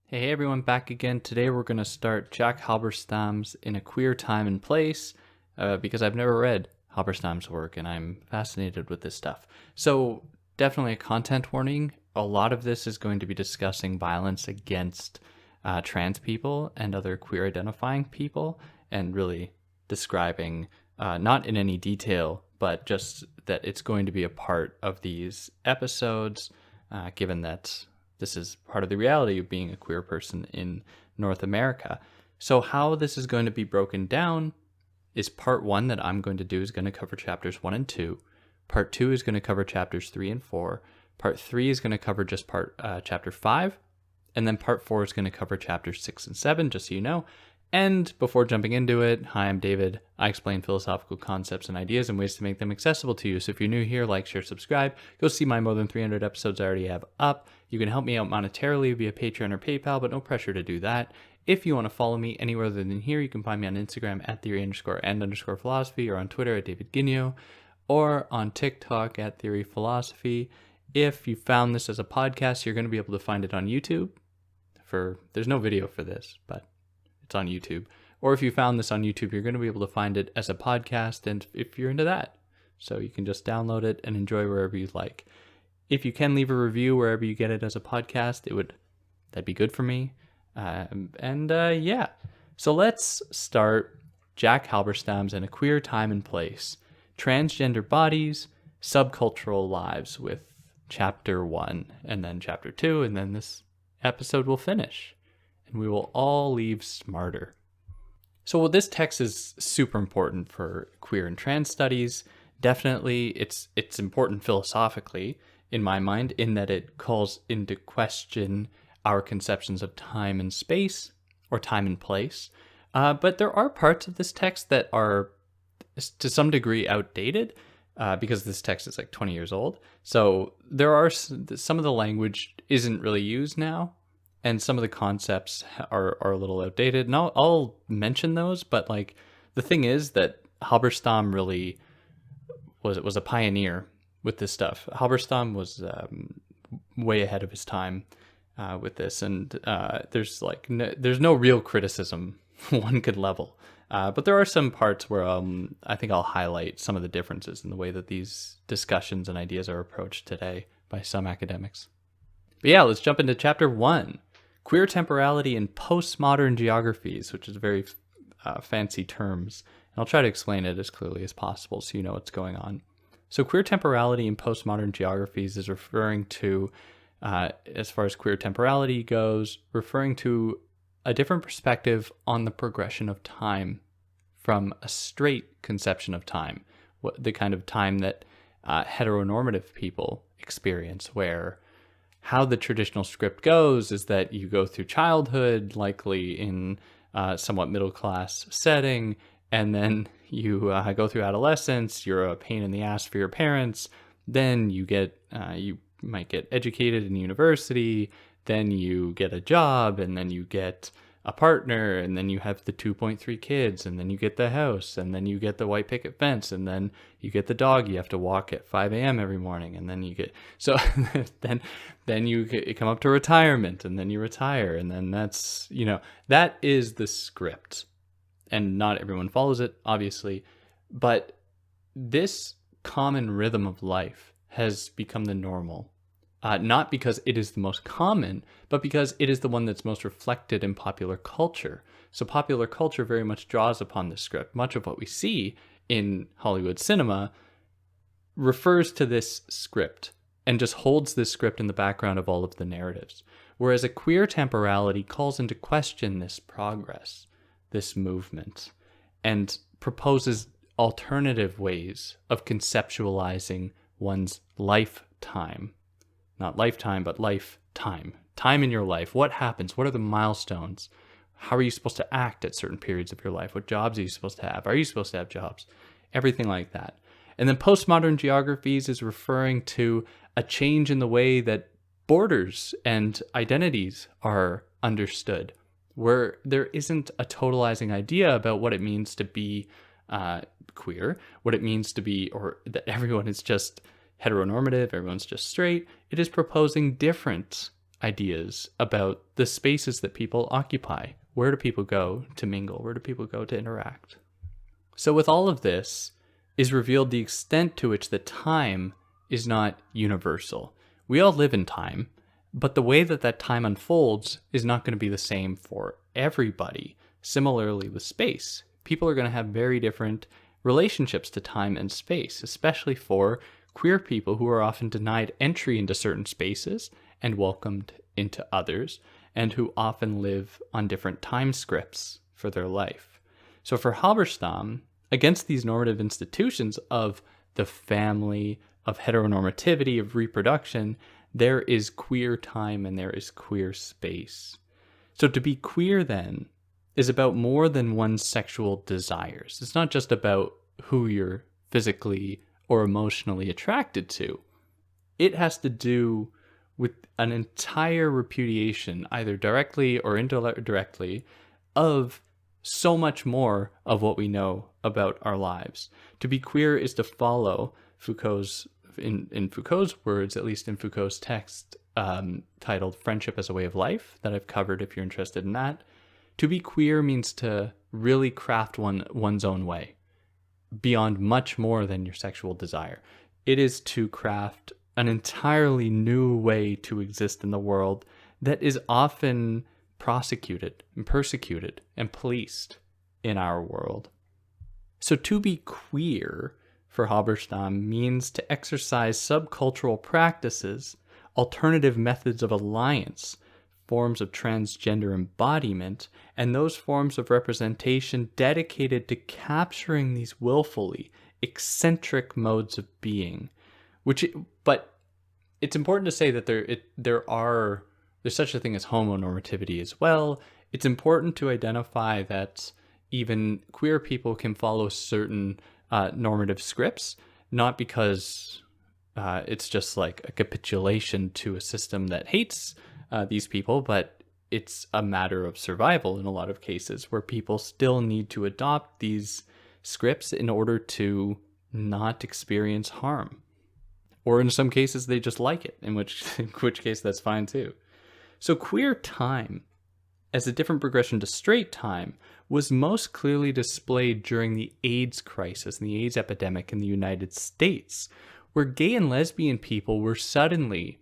Hey everyone, back again. Today we're going to start Jack Halberstam's In a Queer Time and Place because I've never read Halberstam's work and I'm fascinated with this stuff. So definitely a content warning. A lot of this is going to be discussing violence against trans people and other queer identifying people and really describing, not in any detail, but just that it's going to be a part of these episodes, given that this is part of the reality of being a queer person in North America. So how this is going to be broken down is part 1 that I'm going to do is going to cover chapters 1 and 2. Part 2 is going to cover chapters 3 and 4. Part 3 is going to cover just chapter 5. And then part 4 is going to cover chapters 6 and 7, just so you know. And before jumping into it, hi, I'm David. I explain philosophical concepts and ideas and ways to make them accessible to you. So if you're new here, like, share, subscribe. Go see my more than 300 episodes I already have up. You can help me out monetarily via Patreon or PayPal, but no pressure to do that. If you want to follow me anywhere other than here, you can find me on Instagram at theory_and_philosophy, or on Twitter at David Guineo, or on TikTok at theoryphilosophy. If you found this as a podcast, you're going to be able to find it on YouTube. There's no video for this, but it's on YouTube. Or if you found this on YouTube, you're going to be able to find it as a podcast, and if you're into that. So you can just download it and enjoy wherever you'd like. If you can leave a review wherever you get it as a podcast, that'd be good for me. Yeah. So let's start Jack Halberstam's In a Queer Time and Place, Transgender Bodies, Subcultural Lives, with chapter 1 and then chapter 2, and then this episode will finish and we will all leave smarter. So this text is super important for queer and trans studies. Definitely it's important philosophically, in my mind, in that it calls into question our conceptions of time and space, or time and place. But there are parts of this text that are, to some degree, outdated, because this text is like 20 years old. So there are some of the language isn't really used now, and some of the concepts are a little outdated. And I'll mention those, but like the thing is that Halberstam really was a pioneer with this stuff. Halberstam was way ahead of his time with this, and there's no real criticism one could level. But there are some parts where I think I'll highlight some of the differences in the way that these discussions and ideas are approached today by some academics. But yeah, let's jump into chapter 1, Queer Temporality in Postmodern Geographies, which is very fancy terms. And I'll try to explain it as clearly as possible so you know what's going on. So queer temporality in postmodern geographies is referring to, as far as queer temporality goes, referring to a different perspective on the progression of time from a straight conception of time, the kind of time that heteronormative people experience, where how the traditional script goes is that you go through childhood, likely in a somewhat middle-class setting, and then you go through adolescence. You're a pain in the ass for your parents. Then you might get educated in university. Then you get a job, and then you get a partner, and then you have the 2.3 kids, and then you get the house, and then you get the white picket fence, and then you get the dog you have to walk at 5 a.m. every morning, and then you get then you come up to retirement, and then you retire, and then that is the script. And not everyone follows it, obviously, but this common rhythm of life has become the normal. Not because it is the most common, but because it is the one that's most reflected in popular culture. So popular culture very much draws upon this script. Much of what we see in Hollywood cinema refers to this script and just holds this script in the background of all of the narratives. Whereas a queer temporality calls into question this progress, this movement, and proposes alternative ways of conceptualizing one's lifetime. Not lifetime, but lifetime. Time in your life. What happens? What are the milestones? How are you supposed to act at certain periods of your life? What jobs are you supposed to have? Are you supposed to have jobs? Everything like that. And then postmodern geographies is referring to a change in the way that borders and identities are understood, where there isn't a totalizing idea about what it means to be queer, what it means to be, or that everyone is just heteronormative, everyone's just straight. It is proposing different ideas about the spaces that people occupy. Where do people go to mingle? Where do people go to interact? So with all of this is revealed the extent to which the time is not universal. We all live in time, but the way that that time unfolds is not going to be the same for everybody. Similarly with space, people are going to have very different relationships to time and space, especially for queer people who are often denied entry into certain spaces and welcomed into others, and who often live on different time scripts for their life. So for Halberstam, against these normative institutions of the family, of heteronormativity, of reproduction, there is queer time and there is queer space. So to be queer then is about more than one's sexual desires. It's not just about who you're physically or emotionally attracted to. It has to do with an entire repudiation, either directly or indirectly, of so much more of what we know about our lives. To be queer is to follow Foucault's, in Foucault's words, at least in Foucault's text titled Friendship as a Way of Life, that I've covered if you're interested in that. To be queer means to really craft one's own way, beyond much more than your sexual desire. It is to craft an entirely new way to exist in the world that is often prosecuted and persecuted and policed in our world. So to be queer for Halberstam means to exercise subcultural practices, alternative methods of alliance, forms of transgender embodiment, and those forms of representation dedicated to capturing these willfully eccentric modes of being. But it's important to say that there's such a thing as homonormativity as well. It's important to identify that even queer people can follow certain normative scripts, not because it's just like a capitulation to a system that hates these people, but it's a matter of survival in a lot of cases where people still need to adopt these scripts in order to not experience harm. Or in some cases, they just like it, in which case that's fine too. So queer time, as a different progression to straight time, was most clearly displayed during the AIDS crisis and the AIDS epidemic in the United States, where gay and lesbian people were suddenly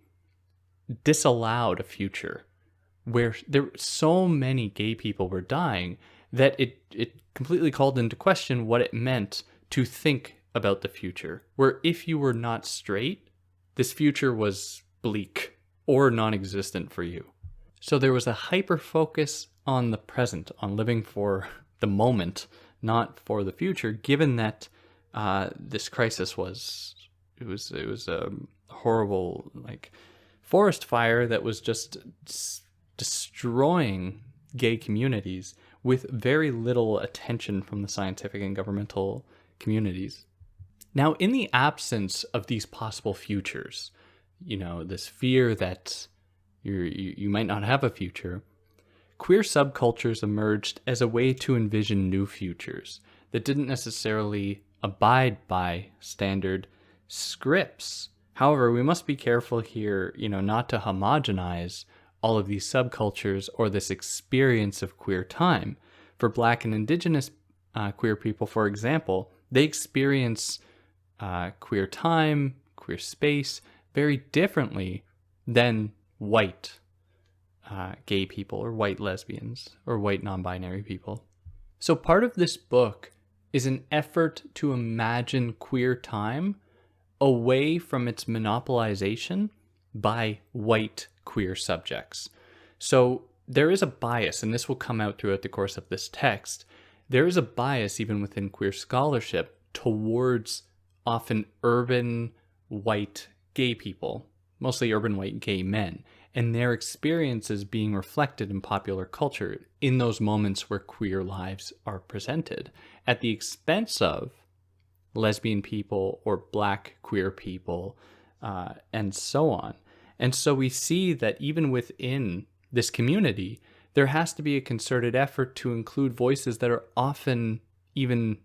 disallowed a future, where so many gay people were dying that it completely called into question what it meant to think about the future, where if you were not straight, this future was bleak or non-existent for you. So there was a hyper focus on the present, on living for the moment, not for the future, given that this crisis was a horrible forest fire that was just destroying gay communities with very little attention from the scientific and governmental communities. Now, in the absence of these possible futures, this fear that you might not have a future, queer subcultures emerged as a way to envision new futures that didn't necessarily abide by standard scripts. However, we must be careful here, not to homogenize all of these subcultures or this experience of queer time. For Black and Indigenous queer people, for example, they experience queer time, queer space very differently than white gay people or white lesbians or white non-binary people. So part of this book is an effort to imagine queer time away from its monopolization by white queer subjects. So there is a bias, and this will come out throughout the course of this text. There is a bias even within queer scholarship towards often urban white gay people, mostly urban white gay men, and their experiences being reflected in popular culture in those moments where queer lives are presented at the expense of lesbian people or Black queer people, and so on. And so we see that even within this community, there has to be a concerted effort to include voices that are often even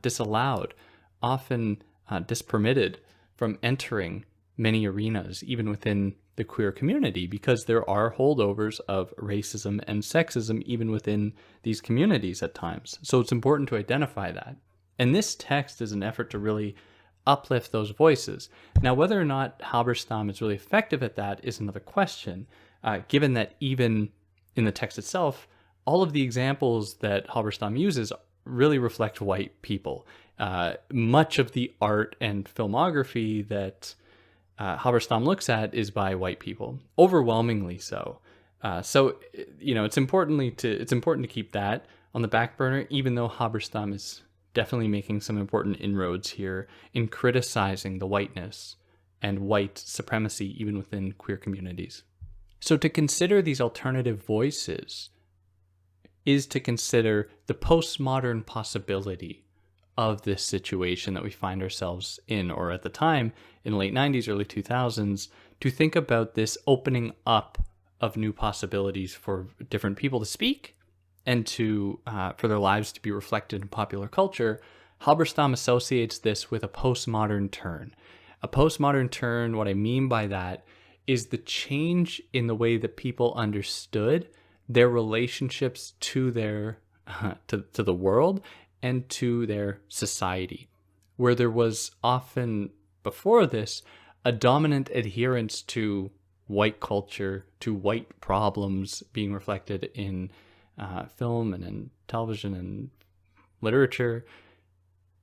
disallowed, often dispermitted from entering many arenas, even within the queer community, because there are holdovers of racism and sexism even within these communities at times. So it's important to identify that. And this text is an effort to really uplift those voices. Now, whether or not Halberstam is really effective at that is another question, given that even in the text itself, all of the examples that Halberstam uses really reflect white people. Much of the art and filmography that Halberstam looks at is by white people, overwhelmingly so. So it's important to keep that on the back burner, even though Halberstam is definitely making some important inroads here in criticizing the whiteness and white supremacy even within queer communities. So to consider these alternative voices is to consider the postmodern possibility of this situation that we find ourselves in, or at the time in the late 90s, early 2000s, to think about this opening up of new possibilities for different people to speak and to for their lives to be reflected in popular culture. Halberstam associates this with a postmodern turn. A postmodern turn, what I mean by that is the change in the way that people understood their relationships to their to the world and to their society, where there was often before this a dominant adherence to white culture, to white problems being reflected in film and in television and literature.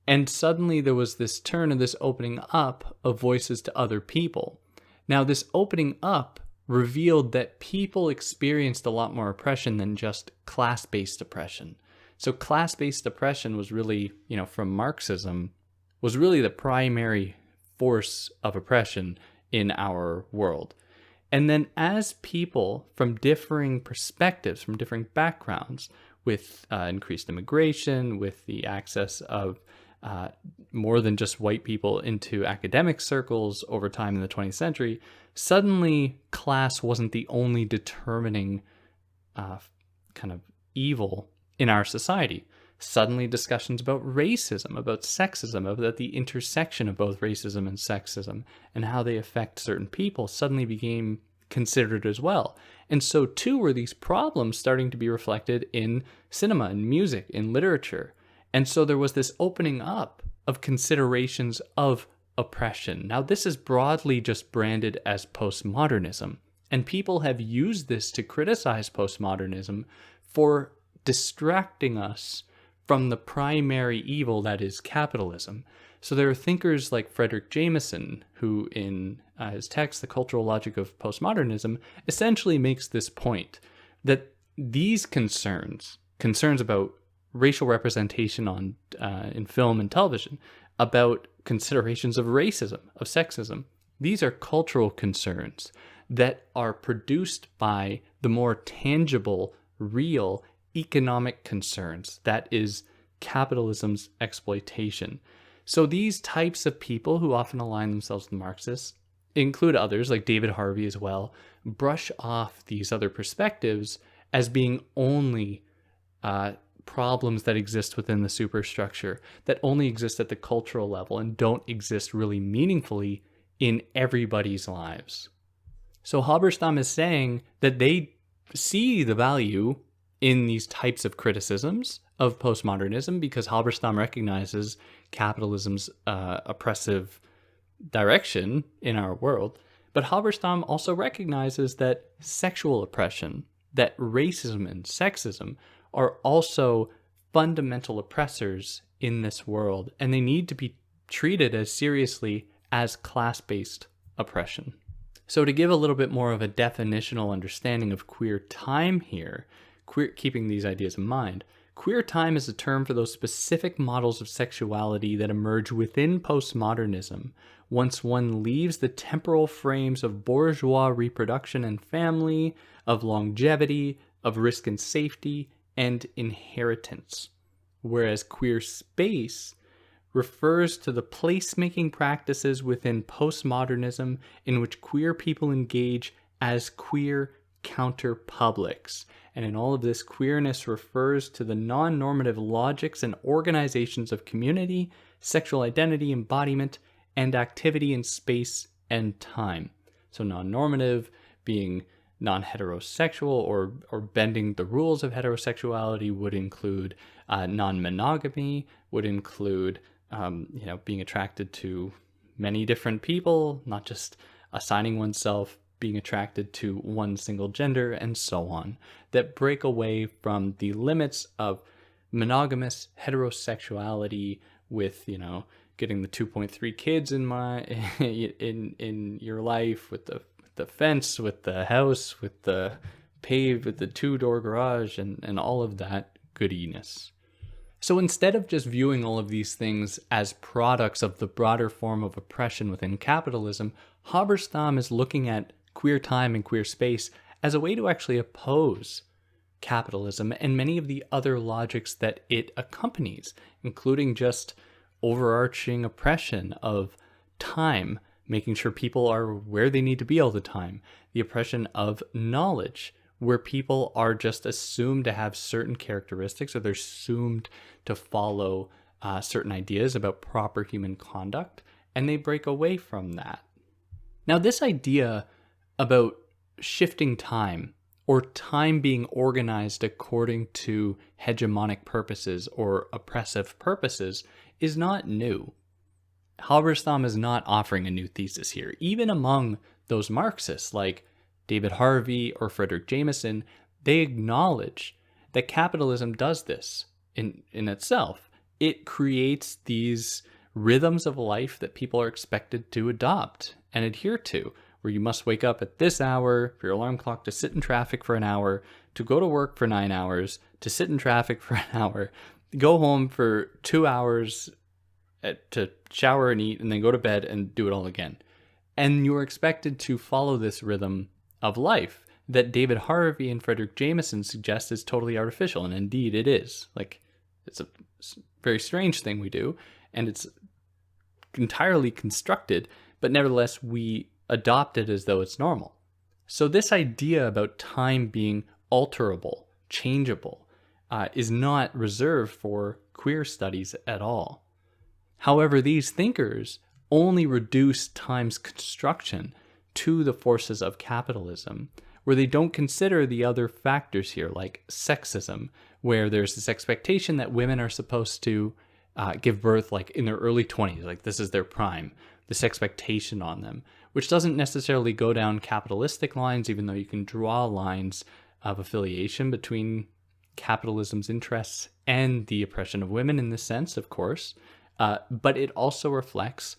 And suddenly there was this turn and this opening up of voices to other people. Now, this opening up revealed that people experienced a lot more oppression than just class-based oppression. So class-based oppression was really, from Marxism, was really the primary force of oppression in our world. And then as people from differing perspectives, from different backgrounds, with increased immigration, with the access of more than just white people into academic circles over time in the 20th century, suddenly class wasn't the only determining kind of evil in our society. Suddenly discussions about racism, about sexism, about the intersection of both racism and sexism and how they affect certain people suddenly became considered as well. And so too were these problems starting to be reflected in cinema and music, in literature. And so there was this opening up of considerations of oppression. Now, this is broadly just branded as postmodernism, and people have used this to criticize postmodernism for distracting us from the primary evil that is capitalism. So there are thinkers like Frederick Jameson, who in his text, The Cultural Logic of Postmodernism, essentially makes this point that these concerns about racial representation in film and television, about considerations of racism, of sexism, these are cultural concerns that are produced by the more tangible, real economic concerns, that is capitalism's exploitation. So these types of people who often align themselves with Marxists, include others like David Harvey as well, brush off these other perspectives as being only problems that exist within the superstructure, that only exist at the cultural level and don't exist really meaningfully in everybody's lives. So Halberstam is saying that they see the value in these types of criticisms of postmodernism because Halberstam recognizes capitalism's oppressive direction in our world. But Halberstam also recognizes that sexual oppression, that racism and sexism are also fundamental oppressors in this world, and they need to be treated as seriously as class-based oppression. So to give a little bit more of a definitional understanding of queer time here, keeping these ideas in mind, queer time is a term for those specific models of sexuality that emerge within postmodernism once one leaves the temporal frames of bourgeois reproduction and family, of longevity, of risk and safety, and inheritance. Whereas queer space refers to the placemaking practices within postmodernism in which queer people engage as queer counter-publics. And in all of this, queerness refers to the non-normative logics and organizations of community, sexual identity, embodiment, and activity in space and time. So non-normative being non-heterosexual or bending the rules of heterosexuality would include non-monogamy, would include being attracted to many different people, not just assigning oneself being attracted to one single gender, and so on, that break away from the limits of monogamous heterosexuality with, getting the 2.3 kids in in your life, with the fence, with the house, with the paved, with the 2-door garage, and all of that goodiness. So instead of just viewing all of these things as products of the broader form of oppression within capitalism, Halberstam is looking at queer time and queer space as a way to actually oppose capitalism and many of the other logics that it accompanies, including just overarching oppression of time, making sure people are where they need to be all the time, the oppression of knowledge, where people are just assumed to have certain characteristics, or they're assumed to follow certain ideas about proper human conduct, and they break away from that. Now, this idea about shifting time, or time being organized according to hegemonic purposes or oppressive purposes, is not new. Halberstam is not offering a new thesis here. Even among those Marxists like David Harvey or Frederick Jameson, they acknowledge that capitalism does this in itself. It creates these rhythms of life that people are expected to adopt and adhere to, where you must wake up at this hour for your alarm clock, to sit in traffic for an hour, to go to work for 9 hours, to sit in traffic for an hour, go home for 2 hours to shower and eat, and then go to bed and do it all again. And you're expected to follow this rhythm of life that David Harvey and Frederick Jameson suggest is totally artificial. And indeed it is. Like, it's a very strange thing we do, and it's entirely constructed, but nevertheless we adopt it as though it's normal. So this idea about time being alterable, changeable, is not reserved for queer studies at all. However, these thinkers only reduce time's construction to the forces of capitalism, where they don't consider the other factors here, like sexism, where there's this expectation that women are supposed to give birth like in their early 20s, like this is their prime, this expectation on them, which doesn't necessarily go down capitalistic lines, even though you can draw lines of affiliation between capitalism's interests and the oppression of women in this sense, of course. But it also reflects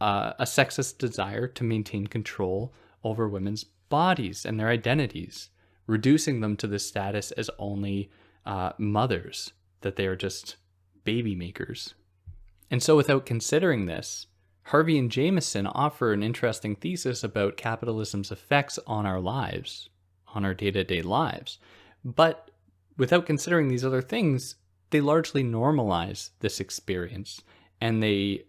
a sexist desire to maintain control over women's bodies and their identities, reducing them to the status as only mothers, that they are just baby makers. And so without considering this, Harvey and Jameson offer an interesting thesis about capitalism's effects on our lives, on our day-to-day lives. But without considering these other things, they largely normalize this experience, and they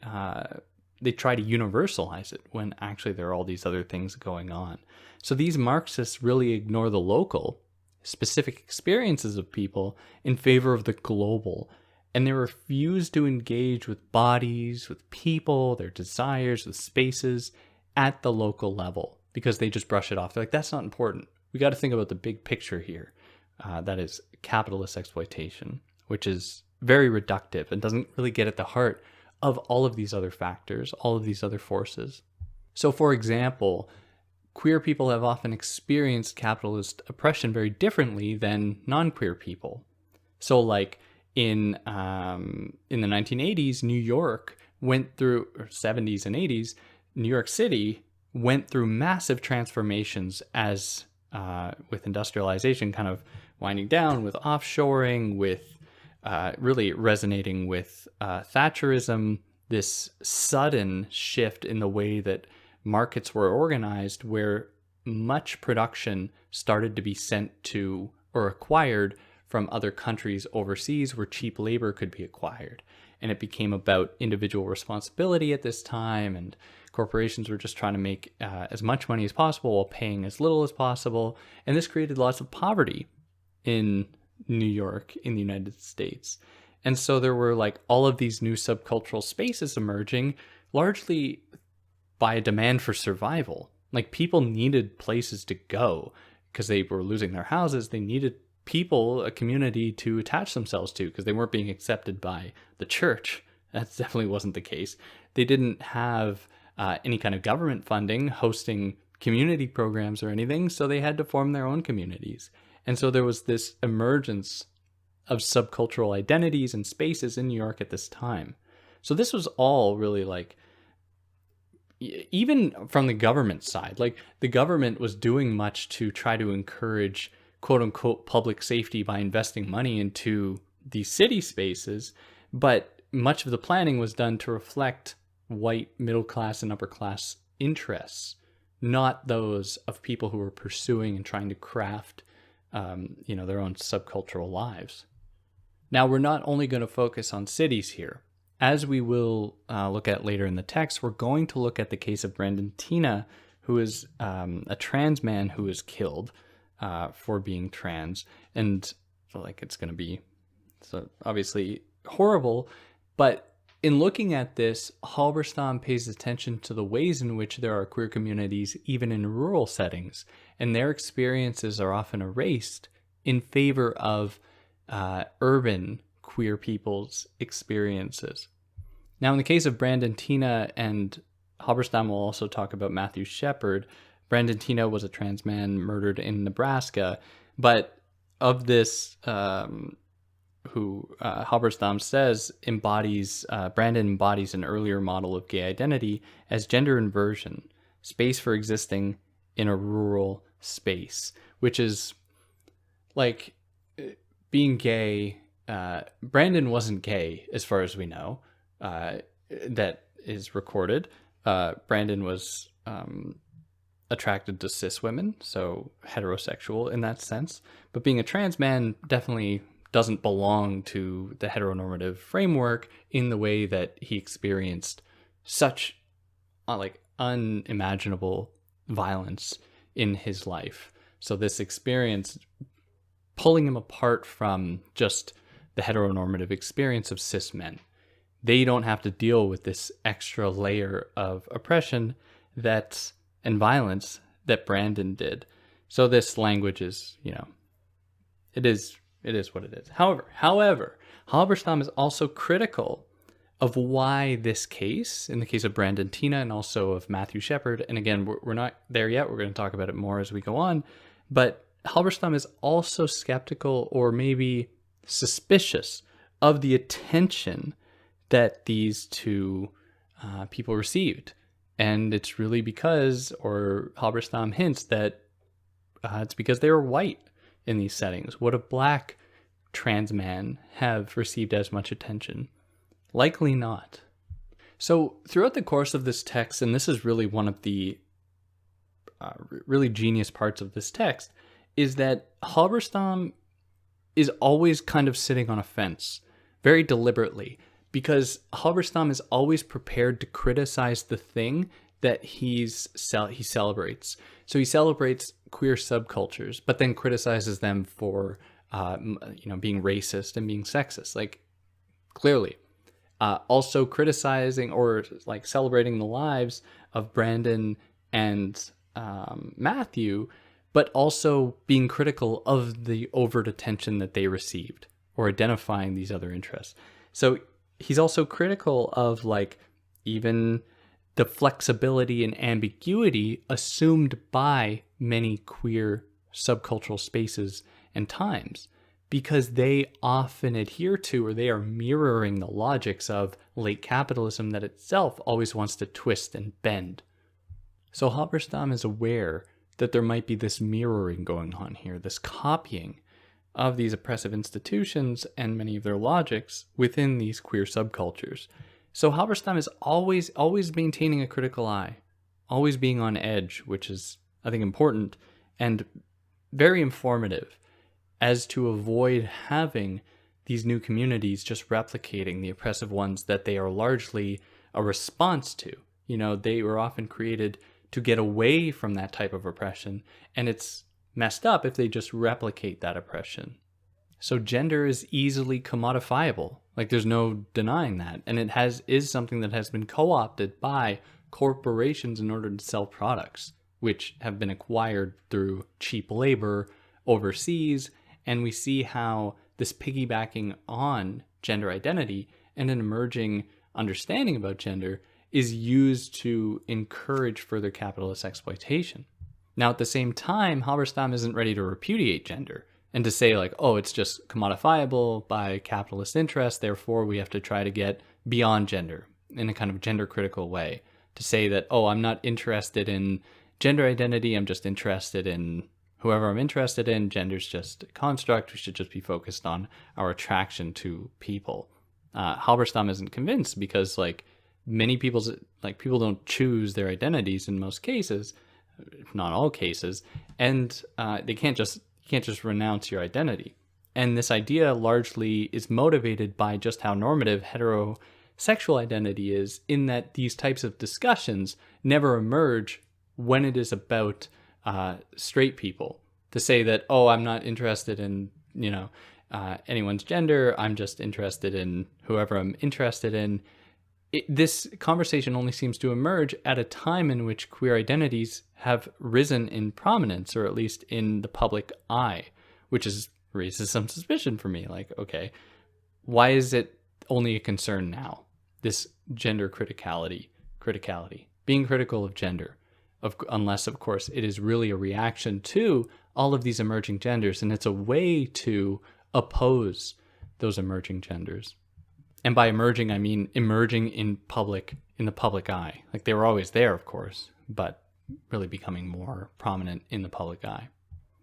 try to universalize it when actually there are all these other things going on. So these Marxists really ignore the local, specific experiences of people in favor of the global, and they refuse to engage with bodies, with people, their desires, with spaces at the local level, because they just brush it off. They're like, that's not important. We got to think about the big picture here. That is capitalist exploitation, which is very reductive and doesn't really get at the heart of all of these other factors, all of these other forces. So for example, queer people have often experienced capitalist oppression very differently than non-queer people. So like in the 1980s, New York went through, or 70s and 80s, New York City went through massive transformations as with industrialization kind of winding down, with offshoring, with really resonating with Thatcherism, this sudden shift in the way that markets were organized, where much production started to be sent to or acquired from other countries overseas where cheap labor could be acquired. And it became about individual responsibility at this time, and corporations were just trying to make as much money as possible while paying as little as possible. And this created lots of poverty in New York, in the United States. And so there were like all of these new subcultural spaces emerging, largely by a demand for survival, Like, people needed places to go because they were losing their houses. They needed people, a community to attach themselves to, because they weren't being accepted by the church. That definitely wasn't the case. They didn't have any kind of government funding hosting community programs or anything, so they had to form their own communities. And so there was this emergence of subcultural identities and spaces in New York at this time. So this was all really like, even from the government side, like the government was doing much to try to encourage quote unquote public safety by investing money into these city spaces, but much of the planning was done to reflect white middle class and upper class interests, not those of people who were pursuing and trying to craft their own subcultural lives. Now, we're not only going to focus on cities here. As we will look at later in the text, we're going to look at the case of Brandon Teena, who is a trans man who was killed for being trans. And it's going to be obviously horrible. But in looking at this, Halberstam pays attention to the ways in which there are queer communities even in rural settings, and their experiences are often erased in favor of urban queer people's experiences. Now, in the case of Brandon Teena, and Halberstam will also talk about Matthew Shepard, Brandon Teena was a trans man murdered in Nebraska, but of this, who Halberstam says Brandon embodies an earlier model of gay identity as gender inversion, space for existing in a rural space, which is like being gay. Brandon wasn't gay as far as we know, that is recorded. Brandon was attracted to cis women, so heterosexual in that sense. But being a trans man definitely doesn't belong to the heteronormative framework in the way that he experienced such unimaginable violence in his life. So this experience pulling him apart from just the heteronormative experience of cis men. They don't have to deal with this extra layer of oppression and violence that Brandon did. So this language is, it is what it is. However, Halberstam is also critical of why this case, in the case of Brandon Teena and also of Matthew Shepard, and again, we're not there yet, we're going to talk about it more as we go on, but Halberstam is also skeptical or maybe suspicious of the attention that these two people received. And it's really because, or Halberstam hints that it's because they were white in these settings. Would a black trans man have received as much attention? Likely not. So throughout the course of this text, and this is really one of the really genius parts of this text, is that Halberstam is always kind of sitting on a fence, very deliberately, because Halberstam is always prepared to criticize the thing that he celebrates. So he celebrates queer subcultures, but then criticizes them for being racist and being sexist, clearly. Also criticizing or celebrating the lives of Brandon and Matthew, but also being critical of the overt attention that they received or identifying these other interests. So he's also critical of even the flexibility and ambiguity assumed by many queer subcultural spaces and times, because they often adhere to, or they are mirroring, the logics of late capitalism that itself always wants to twist and bend. So Halberstam is aware that there might be this mirroring going on here, this copying of these oppressive institutions and many of their logics within these queer subcultures. So Halberstam is always maintaining a critical eye, always being on edge, which is, I think, important and very informative, as to avoid having these new communities just replicating the oppressive ones that they are largely a response to. They were often created to get away from that type of oppression, and it's messed up if they just replicate that oppression. So gender is easily commodifiable. There's no denying that. And it is something that has been co-opted by corporations in order to sell products, which have been acquired through cheap labor overseas. And we see how this piggybacking on gender identity and an emerging understanding about gender is used to encourage further capitalist exploitation. Now, at the same time, Halberstam isn't ready to repudiate gender and to say like, oh, it's just commodifiable by capitalist interests, therefore we have to try to get beyond gender in a kind of gender critical way. To say that, oh, I'm not interested in gender identity, I'm just interested in whoever I'm interested in, gender's just a construct, we should just be focused on our attraction to people. Halberstam isn't convinced because like many people don't choose their identities in most cases, if not all cases, and you can't just renounce your identity. And this idea largely is motivated by just how normative heterosexual identity is, in that these types of discussions never emerge when it is about straight people. To say that, oh, I'm not interested in, anyone's gender, I'm just interested in whoever I'm interested in. This conversation only seems to emerge at a time in which queer identities have risen in prominence, or at least in the public eye, which raises some suspicion for me. Like, okay, why is it only a concern now? This gender criticality, being critical of gender, unless, of course, it is really a reaction to all of these emerging genders, and it's a way to oppose those emerging genders. And by emerging, I mean emerging in the public eye. Like, they were always there, of course, but really becoming more prominent in the public eye.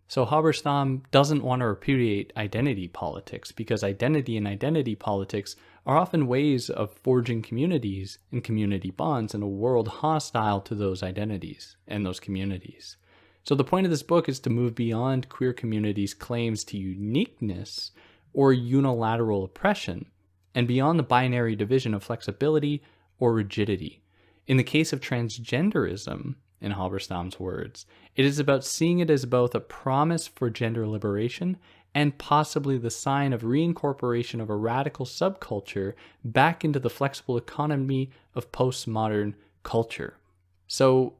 So Halberstam doesn't want to repudiate identity politics, because identity and identity politics are often ways of forging communities and community bonds in a world hostile to those identities and those communities. So the point of this book is to move beyond queer communities' claims to uniqueness or unilateral oppression, and beyond the binary division of flexibility or rigidity. In the case of transgenderism, in Halberstam's words, it is about seeing it as both a promise for gender liberation and possibly the sign of reincorporation of a radical subculture back into the flexible economy of postmodern culture. So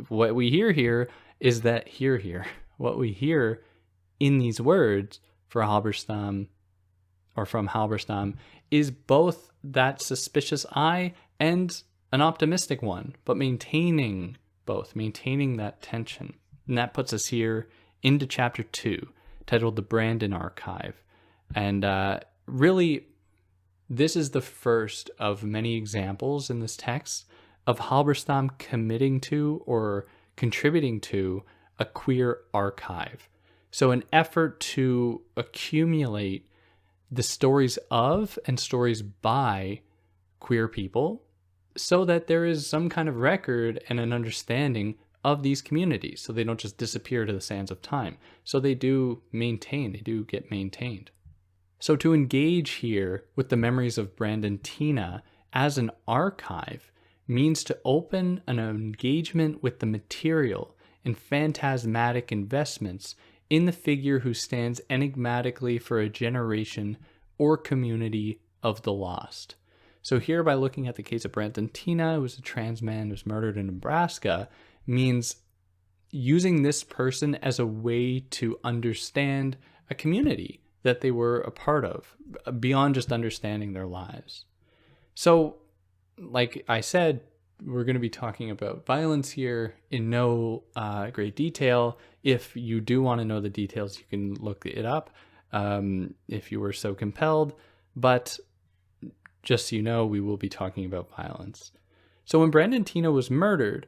what we hear here is that what we hear in these words for Halberstam, or from Halberstam, is both that suspicious eye and an optimistic one, but maintaining that tension. And that puts us here into chapter 2, titled The Brandon Archive. And really, this is the first of many examples in this text of Halberstam committing to or contributing to a queer archive. So an effort to accumulate the stories of and stories by queer people, so that there is some kind of record and an understanding of these communities, so they don't just disappear to the sands of time. So they do get maintained. So to engage here with the memories of Brandon Tina as an archive means to open an engagement with the material and phantasmatic investments in the figure who stands enigmatically for a generation or community of the lost. So here, by looking at the case of Brandon Tina, who was a trans man who was murdered in Nebraska, means using this person as a way to understand a community that they were a part of, beyond just understanding their lives. So, like I said, we're going to be talking about violence here in no great detail. If you do want to know the details, you can look it up if you were so compelled. But just so you know, we will be talking about violence. So when Brandon Tina was murdered,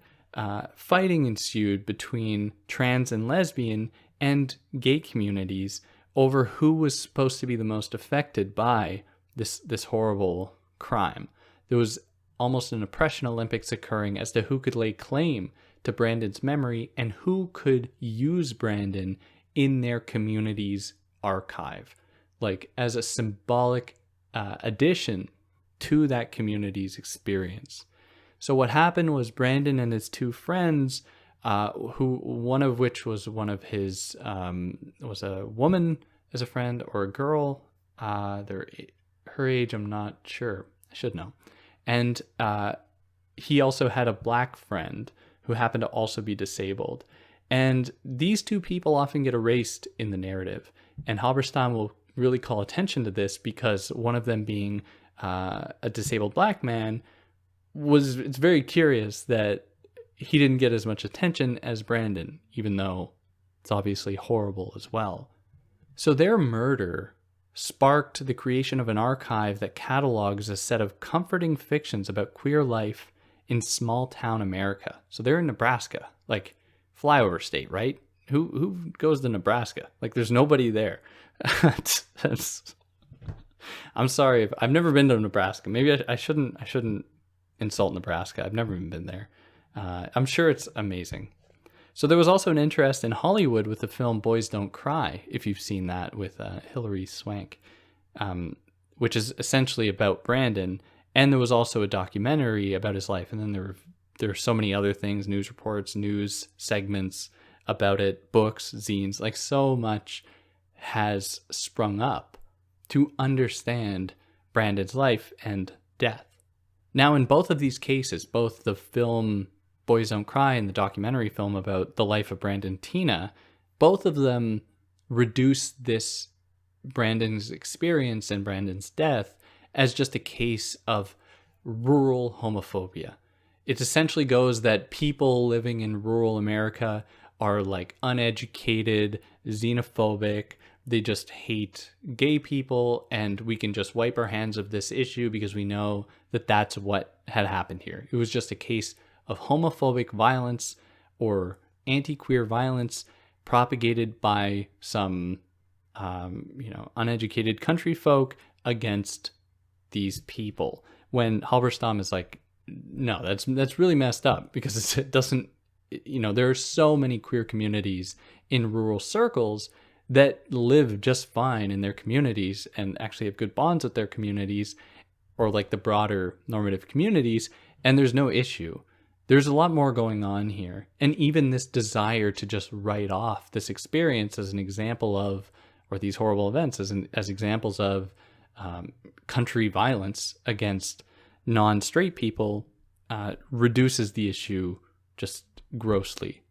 fighting ensued between trans and lesbian and gay communities over who was supposed to be the most affected by this horrible crime. There was almost an oppression Olympics occurring as to who could lay claim to Brandon's memory and who could use Brandon in their community's archive, like as a symbolic addition to that community's experience. So what happened was Brandon and his two friends, who one of which was one of his was a woman as a friend, or a girl, her age I'm not sure, I should know. And he also had a black friend who happen to also be disabled. And these two people often get erased in the narrative. And Halberstam will really call attention to this because one of them being a disabled black man it's very curious that he didn't get as much attention as Brandon, even though it's obviously horrible as well. So their murder sparked the creation of an archive that catalogs a set of comforting fictions about queer life in small town America. So they're in Nebraska, like flyover state, right? Who goes to Nebraska? Like there's nobody there. I'm sorry, I've never been to Nebraska. Maybe I shouldn't insult Nebraska. I've never even been there. I'm sure it's amazing. So there was also an interest in Hollywood with the film Boys Don't Cry, if you've seen that, with Hilary Swank, which is essentially about Brandon. And there was also a documentary about his life. And then there are so many other things, news reports, news segments about it, books, zines, like so much has sprung up to understand Brandon's life and death. Now, in both of these cases, both the film Boys Don't Cry and the documentary film about the life of Brandon Teena, both of them reduce this Brandon's experience and Brandon's death as just a case of rural homophobia. It essentially goes that people living in rural America are like uneducated, xenophobic, they just hate gay people, and we can just wipe our hands of this issue because we know that that's what had happened here. It was just a case of homophobic violence or anti-queer violence propagated by some, uneducated country folk against these people. When Halberstam is like, no, that's really messed up because it doesn't, there are so many queer communities in rural circles that live just fine in their communities and actually have good bonds with their communities or like the broader normative communities, and there's no issue. There's a lot more going on here. And even this desire to just write off this experience as an example of, or these horrible events as examples of country violence against non-straight people reduces the issue just grossly.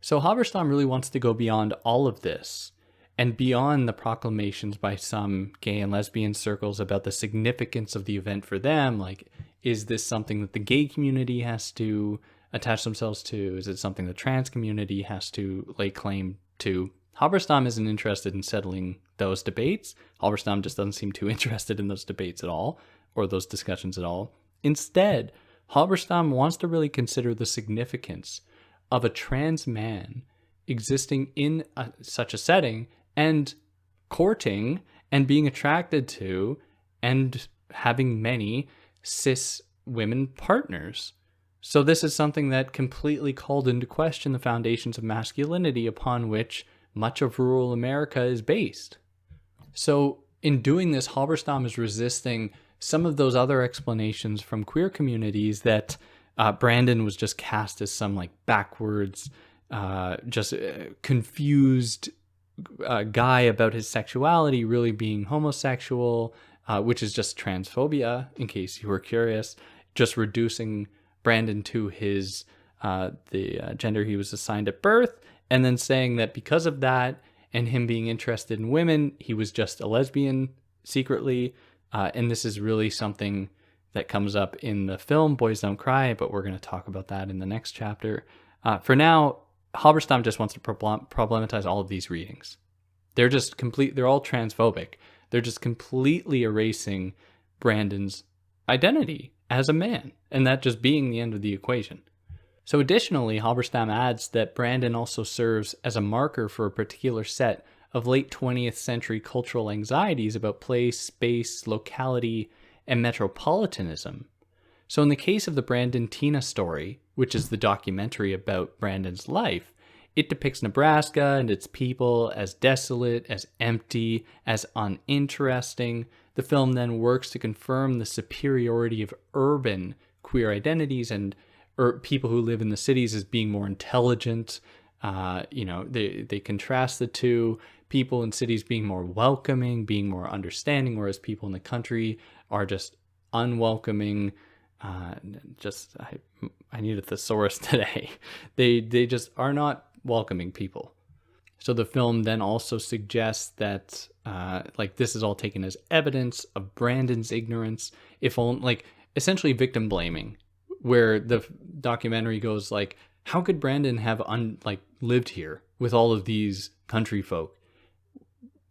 So Halberstam really wants to go beyond all of this and beyond the proclamations by some gay and lesbian circles about the significance of the event for them. Like, is this something that the gay community has to attach themselves to? Is it something the trans community has to lay claim to? Halberstam isn't interested in settling those debates. Halberstam just doesn't seem too interested in those debates at all, or those discussions at all. Instead, Halberstam wants to really consider the significance of a trans man existing in such a setting and courting and being attracted to and having many cis women partners. So this is something that completely called into question the foundations of masculinity upon which much of rural America is based. So in doing this, Halberstam is resisting some of those other explanations from queer communities that Brandon was just cast as some like backwards, confused guy about his sexuality really being homosexual, which is just transphobia, in case you were curious, just reducing Brandon to his the gender he was assigned at birth, and then saying that because of that and him being interested in women, he was just a lesbian secretly. And this is really something that comes up in the film Boys Don't Cry, but we're going to talk about that in the next chapter. For now, Halberstam just wants to problematize all of these readings. They're all transphobic. They're just completely erasing Brandon's identity as a man, and that just being the end of the equation. So additionally, Halberstam adds that Brandon also serves as a marker for a particular set of late 20th century cultural anxieties about place, space, locality, and metropolitanism. So in the case of the Brandon Teena story, which is the documentary about Brandon's life, it depicts Nebraska and its people as desolate, as empty, as uninteresting. The film then works to confirm the superiority of urban queer identities and people who live in the cities as being more intelligent. They contrast the two. People in cities being more welcoming, being more understanding, whereas people in the country are just unwelcoming, I needed a thesaurus today. They just are not welcoming people. So the film then also suggests that this is all taken as evidence of Brandon's ignorance, if only essentially victim blaming, where the documentary goes like, how could Brandon have lived here with all of these country folk?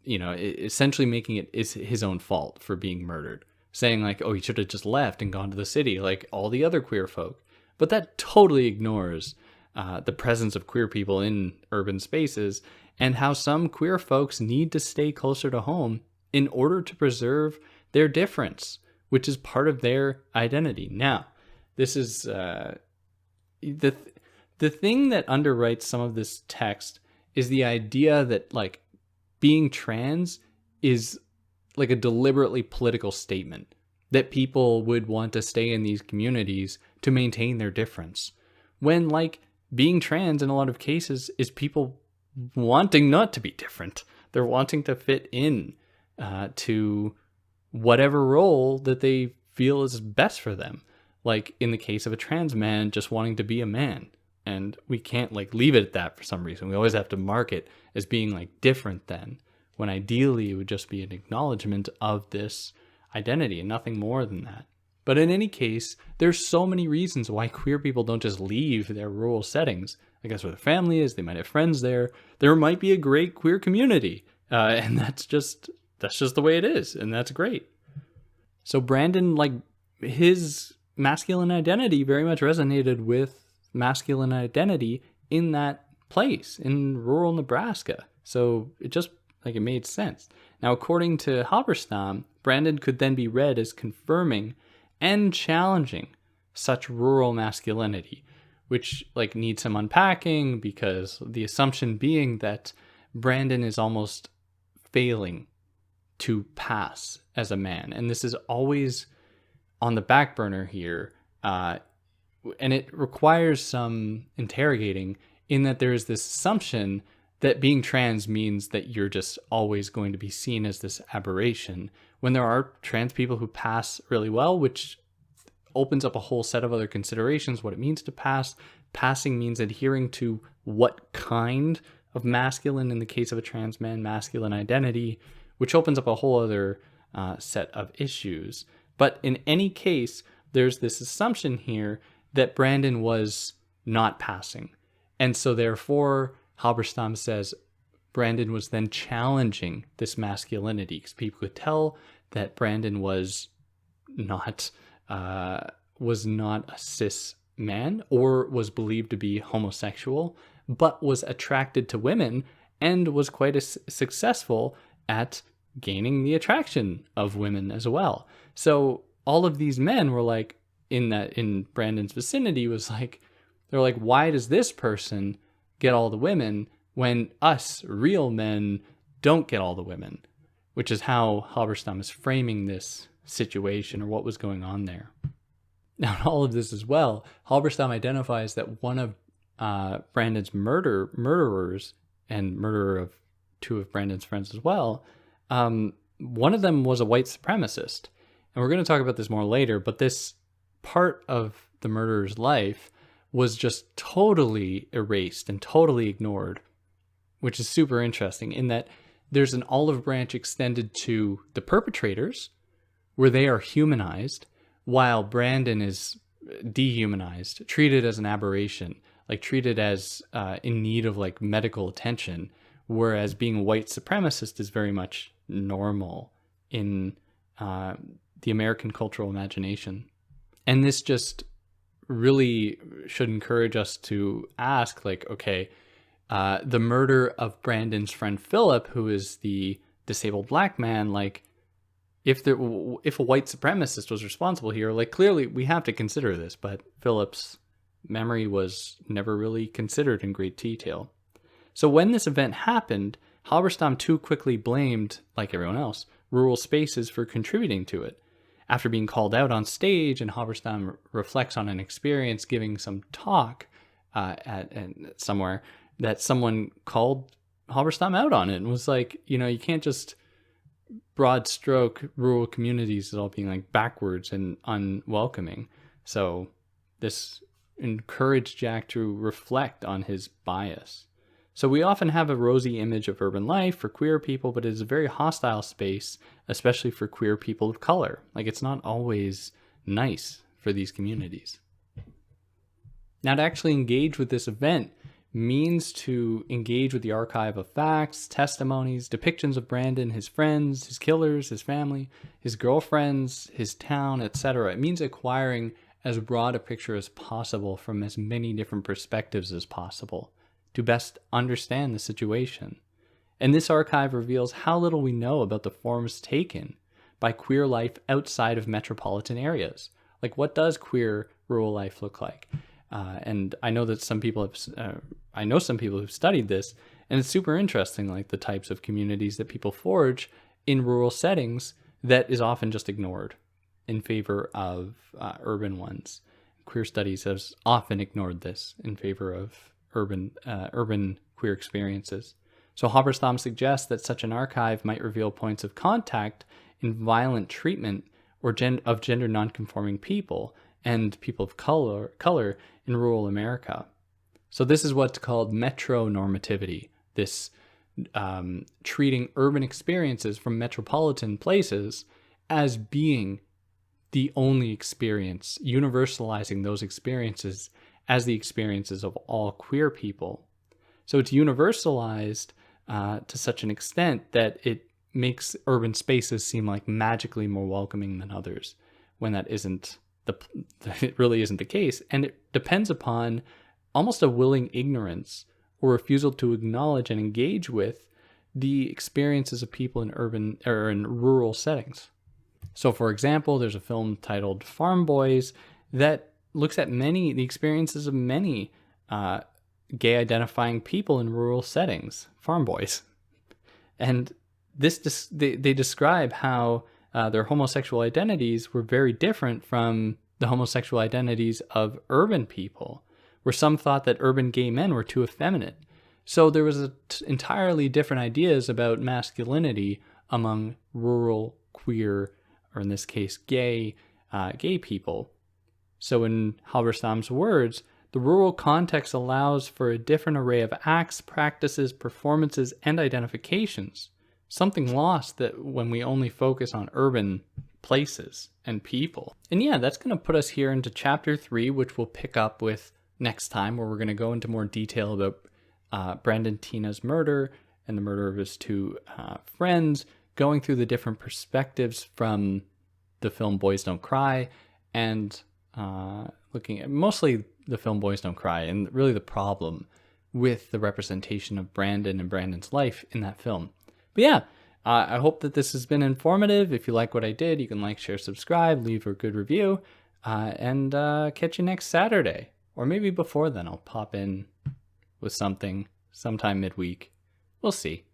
Essentially making it is his own fault for being murdered, saying like, oh, he should have just left and gone to the city like all the other queer folk. But that totally ignores the presence of queer people in urban spaces, and how some queer folks need to stay closer to home in order to preserve their difference, which is part of their identity. Now, this is the thing that underwrites some of this text is the idea that being trans is like a deliberately political statement, that people would want to stay in these communities to maintain their difference, when being trans in a lot of cases is people wanting not to be different. They're wanting to fit in to whatever role that they feel is best for them. Like in the case of a trans man just wanting to be a man. And we can't leave it at that for some reason. We always have to mark it as being different than, when ideally it would just be an acknowledgement of this identity and nothing more than that. But in any case, there's so many reasons why queer people don't just leave their rural settings. I guess where their family is, they might have friends there. There might be a great queer community, and that's just the way it is, and that's great. So Brandon, his masculine identity very much resonated with masculine identity in that place in rural Nebraska. So it just it made sense. Now, according to Halberstam, Brandon could then be read as confirming and challenging such rural masculinity, which needs some unpacking, because the assumption being that Brandon is almost failing to pass as a man. And this is always on the back burner here. And it requires some interrogating, in that there is this assumption that being trans means that you're just always going to be seen as this aberration, when there are trans people who pass really well, which opens up a whole set of other considerations, what it means to pass. Passing means adhering to what kind of masculine, in the case of a trans man, masculine identity, which opens up a whole other set of issues. But in any case, there's this assumption here that Brandon was not passing. And so therefore, Halberstam says Brandon was then challenging this masculinity, because people could tell that Brandon was not a cis man, or was believed to be homosexual, but was attracted to women and was quite successful at gaining the attraction of women as well. So all of these men were in Brandon's vicinity was they're why does this person get all the women when us real men don't get all the women? Which is how Halberstam is framing this situation, or what was going on there. Now, in all of this as well, Halberstam identifies that one of Brandon's murderers, and murderer of two of Brandon's friends as well, one of them was a white supremacist. And we're going to talk about this more later, but this part of the murderer's life was just totally erased and totally ignored, which is super interesting, in that there's an olive branch extended to the perpetrators, where they are humanized, while Brandon is dehumanized, treated as an aberration, treated as in need of medical attention, whereas being a white supremacist is very much normal in the American cultural imagination. And this just really should encourage us to ask, okay, the murder of Brandon's friend Philip, who is the disabled black man, if a white supremacist was responsible here, clearly we have to consider this, but Philip's memory was never really considered in great detail. So when this event happened, Halberstam too quickly blamed, like everyone else, rural spaces for contributing to it. After being called out on stage, and Halberstam reflects on an experience giving some talk at somewhere, that someone called Halberstam out on it and was you can't just broad stroke rural communities as all being backwards and unwelcoming. So this encouraged Jack to reflect on his bias. So we often have a rosy image of urban life for queer people, but it is a very hostile space, especially for queer people of color. Like, it's not always nice for these communities. Now, to actually engage with this event means to engage with the archive of facts, testimonies, depictions of Brandon, his friends, his killers, his family, his girlfriends, his town, etc. It means acquiring as broad a picture as possible from as many different perspectives as possible to best understand the situation. And this archive reveals how little we know about the forms taken by queer life outside of metropolitan areas. Like, what does queer rural life look like? And I know that some people who've studied this, and it's super interesting, like the types of communities that people forge in rural settings that is often just ignored in favor of urban ones. Queer studies has often ignored this in favor of urban queer experiences. So Halberstam suggests that such an archive might reveal points of contact in violent treatment of gender nonconforming people and people of color in rural America. So this is what's called metronormativity, this treating urban experiences from metropolitan places as being the only experience, universalizing those experiences as the experiences of all queer people. So it's universalized to such an extent that it makes urban spaces seem like magically more welcoming than others, when that isn't it really isn't the case. And it depends upon almost a willing ignorance or refusal to acknowledge and engage with the experiences of people in urban or in rural settings. So for example, there's a film titled Farm Boys that looks at the experiences of many gay identifying people in rural settings, farm boys. And they describe how their homosexual identities were very different from the homosexual identities of urban people, where some thought that urban gay men were too effeminate. So there was entirely different ideas about masculinity among rural queer, or in this case, gay people. So in Halberstam's words, the rural context allows for a different array of acts, practices, performances, and identifications. Something lost that when we only focus on urban places and people. And yeah, that's going to put us here into chapter 3, which we'll pick up with next time, where we're going to go into more detail about Brandon Tina's murder and the murder of his two friends, going through the different perspectives from the film Boys Don't Cry, and looking at mostly the film Boys Don't Cry, and really the problem with the representation of Brandon and Brandon's life in that film. But yeah, I hope that this has been informative. If you like what I did, you can like, share, subscribe, leave a good review, and catch you next Saturday. Or maybe before then, I'll pop in with something sometime midweek. We'll see.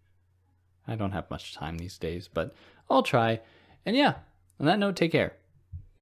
I don't have much time these days, but I'll try. And yeah, on that note, take care.